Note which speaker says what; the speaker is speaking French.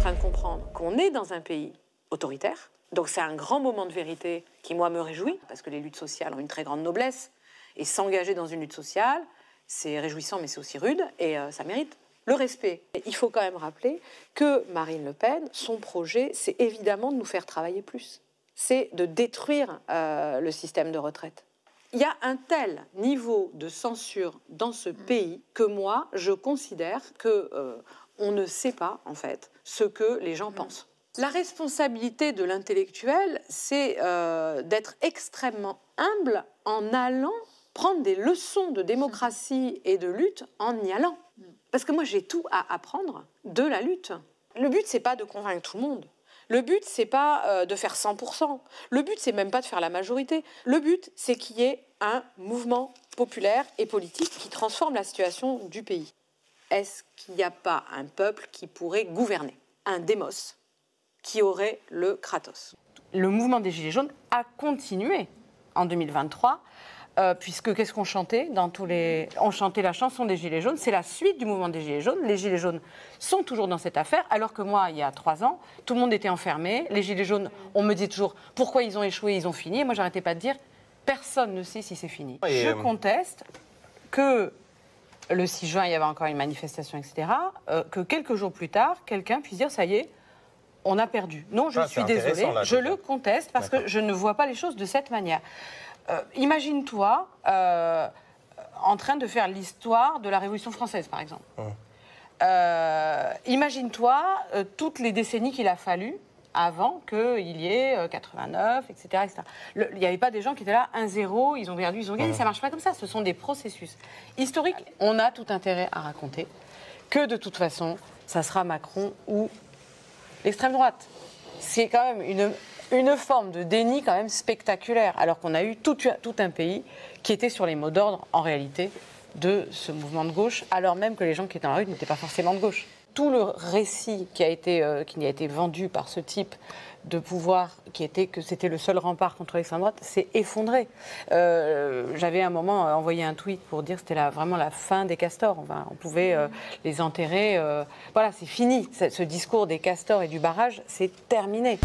Speaker 1: train de comprendre qu'on est dans un pays autoritaire. Donc c'est un grand moment de vérité qui, moi, me réjouit, parce que les luttes sociales ont une très grande noblesse. Et s'engager dans une lutte sociale, c'est réjouissant, mais c'est aussi rude, et ça mérite le respect. Et il faut quand même rappeler que Marine Le Pen, son projet, c'est évidemment de nous faire travailler plus. C'est de détruire le système de retraite. Il y a un tel niveau de censure dans ce pays que moi, je considère qu'on ne sait pas, en fait, ce que les gens pensent. La responsabilité de l'intellectuel, c'est d'être extrêmement humble en allant prendre des leçons de démocratie et de lutte en y allant. Parce que moi, j'ai tout à apprendre de la lutte. Le but, c'est pas de convaincre tout le monde. Le but, c'est pas de faire 100%. Le but, c'est même pas de faire la majorité. Le but, c'est qu'il y ait un mouvement populaire et politique qui transforme la situation du pays. Est-ce qu'il n'y a pas un peuple qui pourrait gouverner? Un démos qui aurait le Kratos.
Speaker 2: Le mouvement des Gilets jaunes a continué en 2023, puisque qu'est-ce qu'on chantait dans tous les... On chantait la chanson des Gilets jaunes, c'est la suite du mouvement des Gilets jaunes. Les Gilets jaunes sont toujours dans cette affaire, alors que moi, il y a 3 ans, tout le monde était enfermé. Les Gilets jaunes, on me dit toujours pourquoi ils ont échoué, ils ont fini. Et moi, j'arrêtais pas de dire, personne ne sait si c'est fini. Je conteste que le 6 juin, il y avait encore une manifestation, etc., que quelques jours plus tard, quelqu'un puisse dire, ça y est, on a perdu. Non, je suis désolée, je le conteste parce que je ne vois pas les choses de cette manière. Imagine-toi en train de faire l'histoire de la Révolution française, par exemple. Imagine-toi toutes les décennies qu'il a fallu avant qu'il y ait 89, etc. etc. Il n'y avait pas des gens qui étaient là, 1-0, ils ont perdu, ils ont gagné. Ça ne marche pas comme ça. Ce sont des processus historiques. On a tout intérêt à raconter que, de toute façon, ça sera Macron ou l'extrême droite. C'est quand même une forme de déni quand même spectaculaire, alors qu'on a eu tout un pays qui était sur les mots d'ordre, en réalité, de ce mouvement de gauche, alors même que les gens qui étaient dans la rue n'étaient pas forcément de gauche. Tout le récit qui a été vendu par ce type de pouvoir, qui était que c'était le seul rempart contre l'extrême droite, s'est effondré. J'avais à un moment envoyé un tweet pour dire que c'était vraiment la fin des castors. On pouvait les enterrer. Voilà, c'est fini. Ce discours des castors et du barrage, c'est terminé.